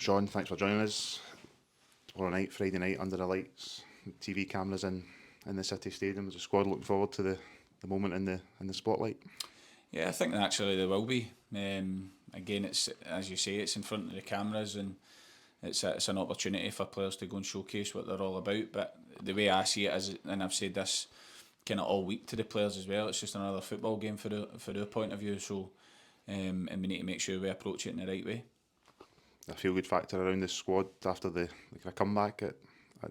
Sean, thanks for joining us. Tomorrow night, Friday night, under the lights, TV cameras in the City Stadium. Is the squad looking forward to the moment in the spotlight? Yeah, I think naturally there will be. Again, it's as you say, it's in front of the cameras, and it's an opportunity for players to go and showcase what they're all about. But the way I see it is, and I've said this kind of all week to the players as well, it's just another football game for their point of view. So, and we need to make sure we approach it in the right way. A feel good factor around the squad after the kind of comeback at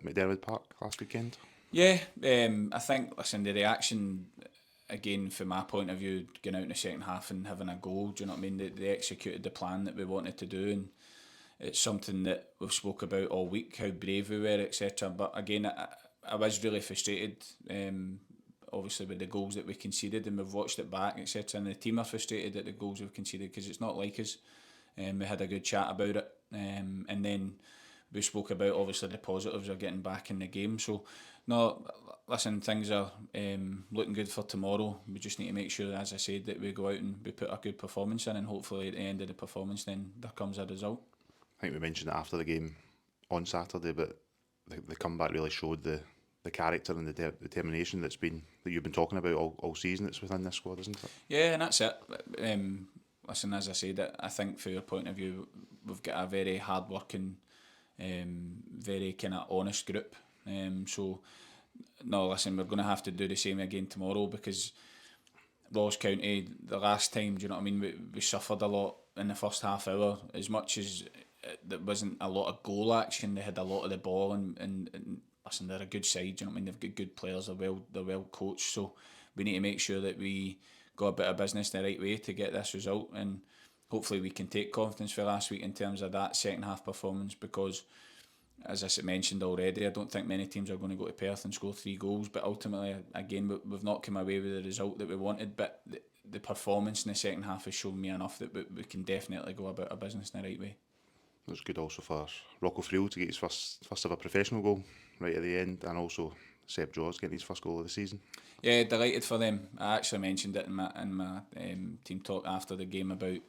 McDermott Park last weekend. Yeah, I think, listen, the reaction, again, from my point of view, going out in the second half and having a goal, do you know what I mean? They executed the plan that we wanted to do, and it's something that we've spoke about all week, how brave we were, etc. But again, I was really frustrated, obviously, with the goals that we conceded, and we've watched it back, etc. And the team are frustrated at the goals we've conceded because it's not like us. We had a good chat about it, and then we spoke about obviously the positives of getting back in the game. So, no, listen, things are looking good for tomorrow. We just need to make sure, as I said, that we go out and we put a good performance in, and hopefully at the end of the performance, then there comes a result. I think we mentioned it after the game on Saturday, but the comeback really showed the character and the determination that you've been talking about all season. That's within this squad, isn't it? Yeah, and that's it. Listen, as I said, I think from your point of view, we've got a very hard-working, very kind of honest group. So, no, listen, we're going to have to do the same again tomorrow, because Ross County, the last time, do you know what I mean, we suffered a lot in the first half hour. As much as there wasn't a lot of goal action, they had a lot of the ball, and listen, they're a good side, do you know what I mean, they've got good players, they're well coached, so we need to make sure that we go a bit of business the right way to get this result, and hopefully we can take confidence for last week in terms of that second half performance, because as I mentioned already, I don't think many teams are going to go to Perth and score 3 goals, but ultimately, again, we've not come away with the result that we wanted, but the performance in the second half has shown me enough that we can definitely go about our business in the right way. It was good also for Rocco Friel to get his first ever professional goal right at the end, and also Seb Jaws getting his first goal of the season. Yeah, delighted for them. I actually mentioned it in my team talk after the game about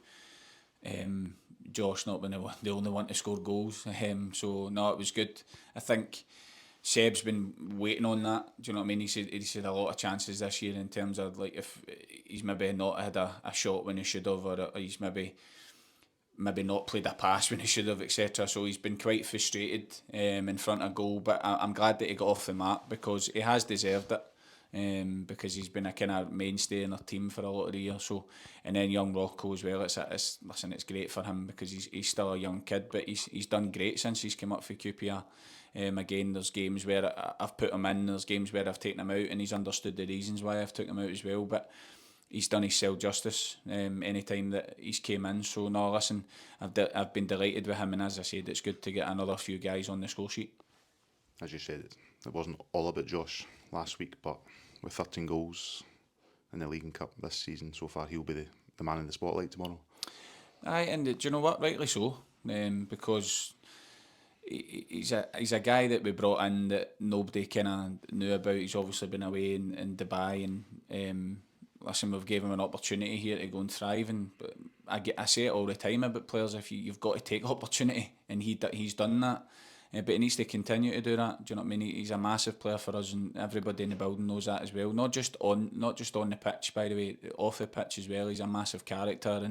Josh not being the only one to score goals. So no, it was good. I think Seb's been waiting on that. Do you know what I mean? He's had a lot of chances this year in terms of, like, if he's maybe not had a shot when he should have, or he's maybe not played a pass when he should have, etc. So he's been quite frustrated in front of goal. But I'm glad that he got off the mark, because he has deserved it. Because he's been a kind of mainstay in our team for a lot of the year. So, and then young Rocco as well. It's great for him, because he's still a young kid, but he's done great since he's come up for QPR. Again, there's games where I've put him in, there's games where I've taken him out, and he's understood the reasons why I've taken him out as well. But he's done himself justice any time that he's came in. So no, listen, I've been delighted with him, and as I said, it's good to get another few guys on the score sheet. As you said, it wasn't all about Josh last week, but with 13 goals in the League and Cup this season so far, he'll be the man in the spotlight tomorrow. Aye, and do you know what? Rightly so, because he's a guy that we brought in that nobody kind of knew about. He's obviously been away in Dubai, and listen, we've gave him an opportunity here to go and thrive. And I say it all the time about players: if you've got to take opportunity, and he's done that. But he needs to continue to do that. Do you know what I mean? He's a massive player for us, and everybody in the building knows that as well. Not just on the pitch, by the way, off the pitch as well. He's a massive character,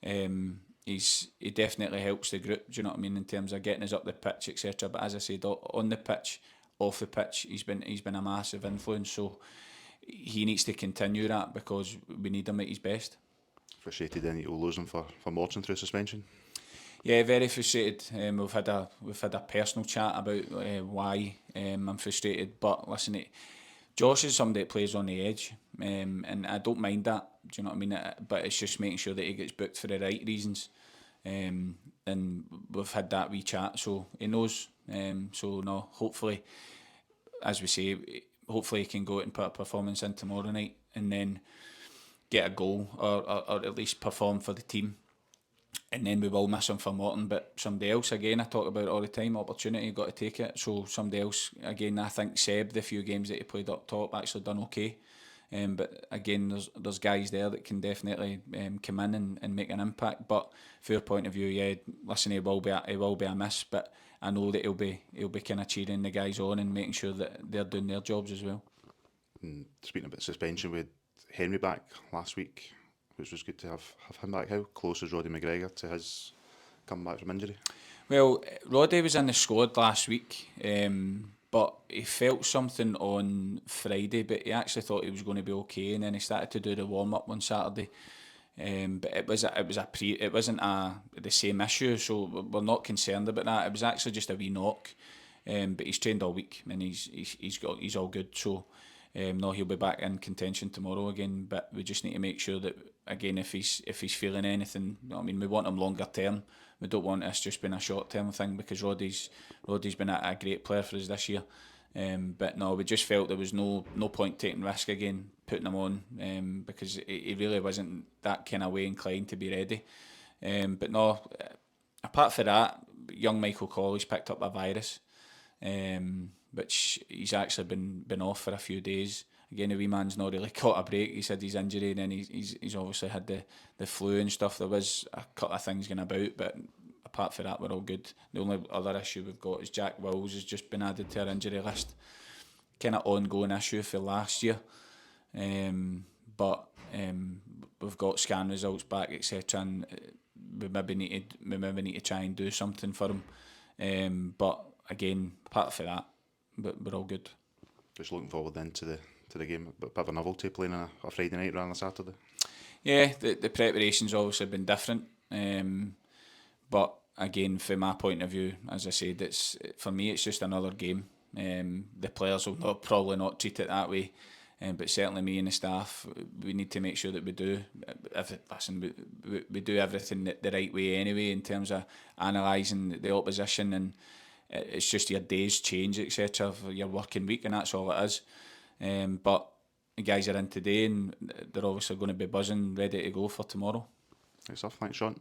and he definitely helps the group. Do you know what I mean, in terms of getting us up the pitch, etc. But as I said, on the pitch, off the pitch, he's been a massive influence. So he needs to continue that, because we need him at his best. Frustrated then you'll lose him for Morton through suspension. Yeah, very frustrated. We've had a personal chat about why I'm frustrated. But listen, Josh is somebody that plays on the edge, and I don't mind that. Do you know what I mean? But it's just making sure that he gets booked for the right reasons. And we've had that wee chat, so he knows. So no, hopefully, as we say, hopefully he can go out and put a performance in tomorrow night, and then get a goal, or at least perform for the team. And then we will miss him for Morton, but somebody else, again, I talk about it all the time, opportunity, got to take it. So somebody else, again, I think Seb, the few games that he played up top, actually done okay. But again, there's guys there that can definitely come in and make an impact. But from your point of view, yeah, listen, he will be a miss, but I know that he'll be kind of cheering the guys on and making sure that they're doing their jobs as well. And speaking about suspension, we had Henry back last week, which was good to have him back. How close is Roddy McGregor to his coming back from injury? Well, Roddy was in the squad last week, but he felt something on Friday, but he actually thought he was going to be okay, and then he started to do the warm up on Saturday. But it wasn't the same issue, so we're not concerned about that. It was actually just a wee knock, but he's trained all week and he's all good. So no, he'll be back in contention tomorrow again. But we just need to make sure that again, if he's feeling anything, I mean, we want him longer term. We don't want this just being a short term thing, because Roddy's been a great player for us this year. But no, we just felt there was no point taking risk again, putting him on, because he really wasn't that kind of way inclined to be ready. But no, apart from that, young Michael Colley's picked up a virus, which he's actually been off for a few days. Again, the wee man's not really caught a break. He's had his injury, and then he's obviously had the flu and stuff. There was a couple of things going about, but apart from that, we're all good. The only other issue we've got is Jack Wills has just been added to our injury list. Kind of ongoing issue for last year. But we've got scan results back, etc. And we maybe need to try and do something for him. But again, apart from that, we're all good. Just looking forward then to the game. A bit of a novelty playing on a Friday night rather than a Saturday. Yeah, the preparation's obviously been different. But again, from my point of view, as I said, for me it's just another game. The players will probably not treat it that way, but certainly me and the staff, we need to make sure that we do. We do everything the right way anyway, in terms of analysing the opposition, and it's just your days change, etc. for your working week, and that's all it is. But the guys are in today, and they're obviously going to be buzzing, ready to go for tomorrow. Good stuff. Thanks, Sean.